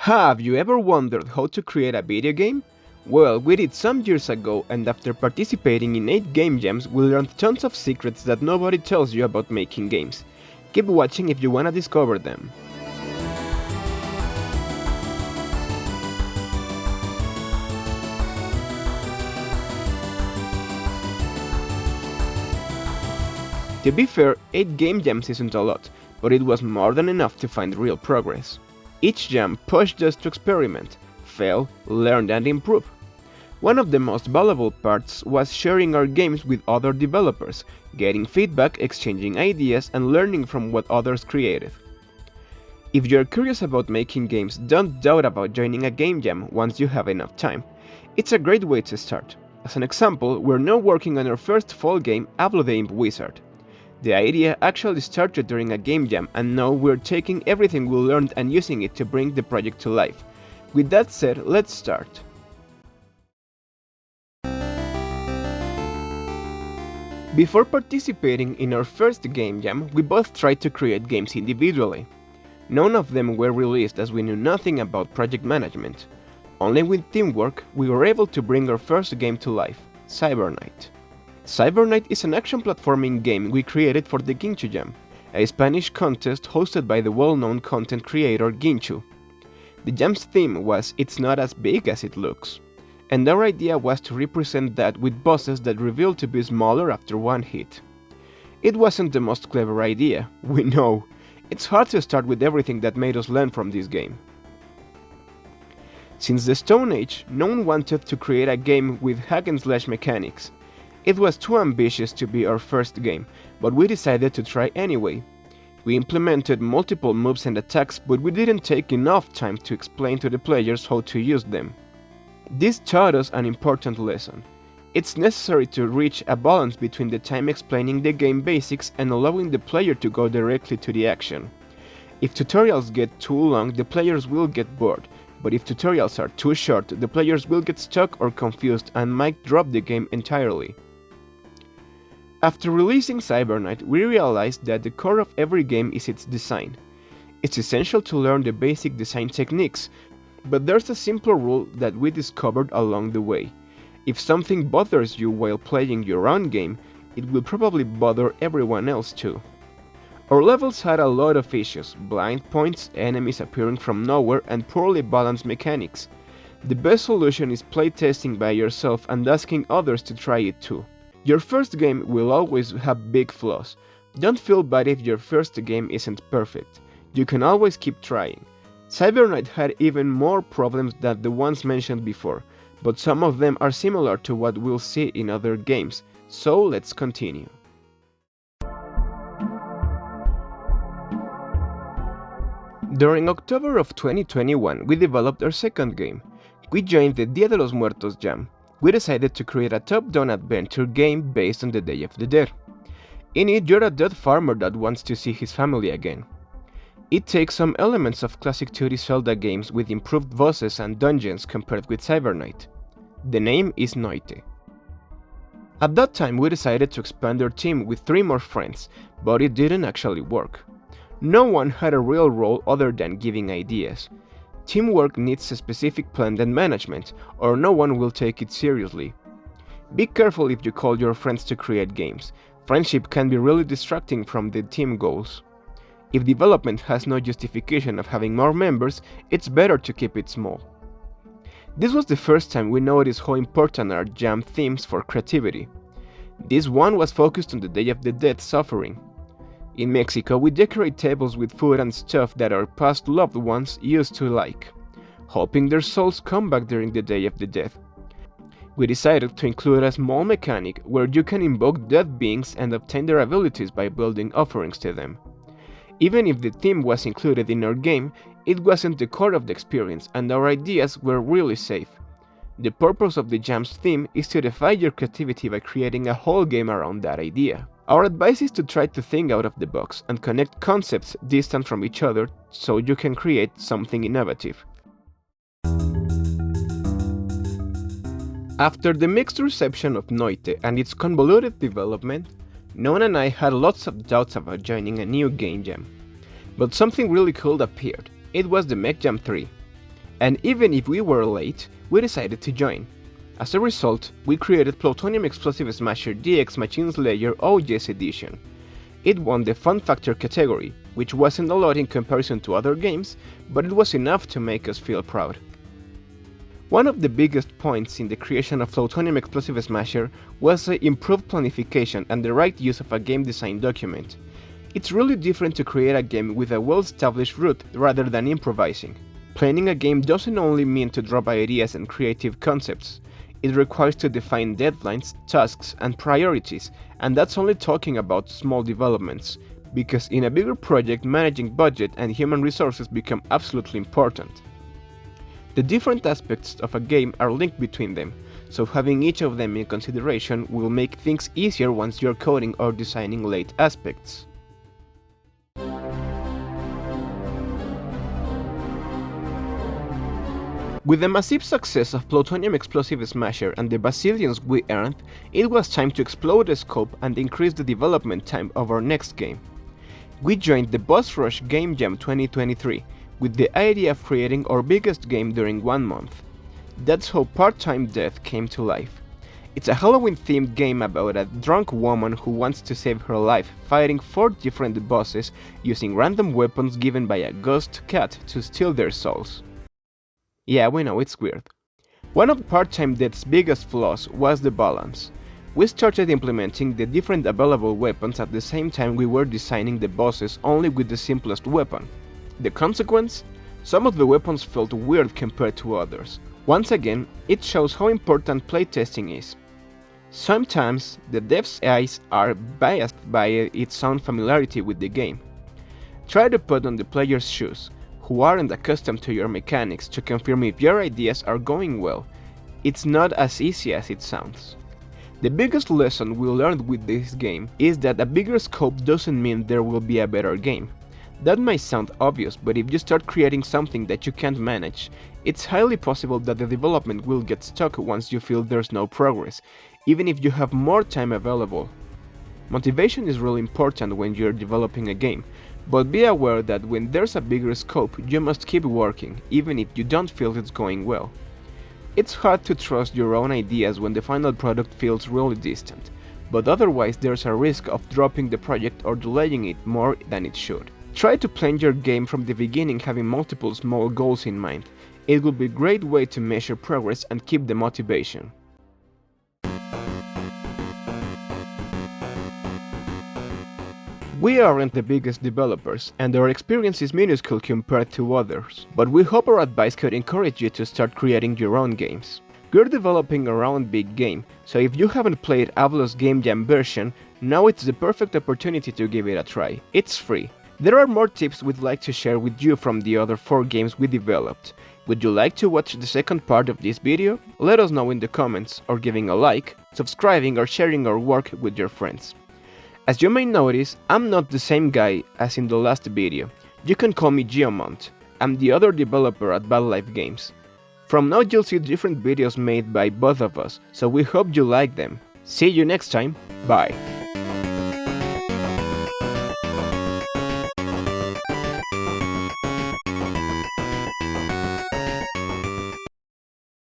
Have you ever wondered how to create a video game? Well, we did some years ago, and after participating in 8 game jams, we learned tons of secrets that nobody tells you about making games. Keep watching if you wanna discover them. To be fair, 8 game jams isn't a lot, but it was more than enough to find real progress. Each jam pushed us to experiment, fail, learn and improve. One of the most valuable parts was sharing our games with other developers, getting feedback, exchanging ideas and learning from what others created. If you're curious about making games, don't doubt about joining a game jam once you have enough time. It's a great way to start. As an example, we're now working on our first fall game, Avlo the Imp Wizard. The idea actually started during a game jam, and now we're taking everything we learned and using it to bring the project to life. With that said, let's start. Before participating in our first game jam, we both tried to create games individually. None of them were released as we knew nothing about project management. Only with teamwork, we were able to bring our first game to life, Cybernight. Cybernight is an action platforming game we created for the Ginchu Jam, a Spanish contest hosted by the well-known content creator Ginchu. The jam's theme was "It's not as big as it looks", and our idea was to represent that with bosses that revealed to be smaller after one hit. It wasn't the most clever idea, we know. It's hard to start with everything that made us learn from this game. Since the Stone Age, no one wanted to create a game with hack-and-slash mechanics. It was too ambitious to be our first game, but we decided to try anyway. We implemented multiple moves and attacks, but we didn't take enough time to explain to the players how to use them. This taught us an important lesson. It's necessary to reach a balance between the time explaining the game basics and allowing the player to go directly to the action. If tutorials get too long, the players will get bored, but if tutorials are too short, the players will get stuck or confused and might drop the game entirely. After releasing Cybernight, we realized that the core of every game is its design. It's essential to learn the basic design techniques, but there's a simple rule that we discovered along the way. If something bothers you while playing your own game, it will probably bother everyone else too. Our levels had a lot of issues: blind points, enemies appearing from nowhere, and poorly balanced mechanics. The best solution is playtesting by yourself and asking others to try it too. Your first game will always have big flaws. Don't feel bad if your first game isn't perfect. You can always keep trying. Cybernight had even more problems than the ones mentioned before, but some of them are similar to what we'll see in other games, so let's continue. During October of 2021, we developed our second game. We joined the Dia de los Muertos Jam. We decided to create a top-down adventure game based on the Day of the Dead. In it, you're a dead farmer that wants to see his family again. It takes some elements of classic 2D Zelda games with improved bosses and dungeons compared with Cybernight. The name is Noite. At that time, we decided to expand our team with 3 more friends, but it didn't actually work. No one had a real role other than giving ideas. Teamwork needs a specific plan and management, or no one will take it seriously. Be careful if you call your friends to create games. Friendship can be really distracting from the team goals. If development has no justification of having more members, it's better to keep it small. This was the first time we noticed how important are jam themes for creativity. This one was focused on the Day of the Dead suffering. In Mexico, we decorate tables with food and stuff that our past loved ones used to like, hoping their souls come back during the Day of the Dead. We decided to include a small mechanic where you can invoke dead beings and obtain their abilities by building offerings to them. Even if the theme was included in our game, it wasn't the core of the experience and our ideas were really safe. The purpose of the jam's theme is to defy your creativity by creating a whole game around that idea. Our advice is to try to think out of the box and connect concepts distant from each other so you can create something innovative. After the mixed reception of Noite and its convoluted development, Non and I had lots of doubts about joining a new game jam. But something really cool appeared. It was the Mech Jam 3. And even if we were late, we decided to join. As a result, we created Plutonium Explosive Smasher DX Machine Slayer OGS Edition. It won the Fun Factor category, which wasn't a lot in comparison to other games, but it was enough to make us feel proud. One of the biggest points in the creation of Plutonium Explosive Smasher was the improved planification and the right use of a game design document. It's really different to create a game with a well-established route rather than improvising. Planning a game doesn't only mean to drop ideas and creative concepts. It requires to define deadlines, tasks, and priorities, and that's only talking about small developments, because in a bigger project managing budget and human resources become absolutely important. The different aspects of a game are linked between them, so having each of them in consideration will make things easier once you're coding or designing late aspects. With the massive success of Plutonium Explosive Smasher and the bazillions we earned, it was time to explode the scope and increase the development time of our next game. We joined the Boss Rush Game Jam 2023 with the idea of creating our biggest game during 1 month. That's how Part-Time Death came to life. It's a Halloween-themed game about a drunk woman who wants to save her life, fighting 4 different bosses using random weapons given by a ghost cat to steal their souls. Yeah, we know, it's weird. One of Part-Time Death's biggest flaws was the balance. We started implementing the different available weapons at the same time we were designing the bosses only with the simplest weapon. The consequence? Some of the weapons felt weird compared to others. Once again, it shows how important playtesting is. Sometimes, the dev's eyes are biased by its own familiarity with the game. Try to put on the player's shoes, who aren't accustomed to your mechanics, to confirm if your ideas are going well. It's not as easy as it sounds. The biggest lesson we learned with this game is that a bigger scope doesn't mean there will be a better game. That might sound obvious, but if you start creating something that you can't manage, it's highly possible that the development will get stuck once you feel there's no progress, even if you have more time available. Motivation is really important when you're developing a game, but be aware that when there's a bigger scope, you must keep working, even if you don't feel it's going well. It's hard to trust your own ideas when the final product feels really distant, but otherwise there's a risk of dropping the project or delaying it more than it should. Try to plan your game from the beginning, having multiple small goals in mind. It will be a great way to measure progress and keep the motivation. We aren't the biggest developers, and our experience is minuscule compared to others, but we hope our advice could encourage you to start creating your own games. We're developing our own big game, so if you haven't played Avlo's Game Jam version, now it's the perfect opportunity to give it a try. It's free. There are more tips we'd like to share with you from the other 4 games we developed. Would you like to watch the second part of this video? Let us know in the comments, or giving a like, subscribing or sharing our work with your friends. As you may notice, I'm not the same guy as in the last video. You can call me Geomont. I'm the other developer at Bad Life Games. From now you'll see different videos made by both of us, so we hope you like them. See you next time, bye!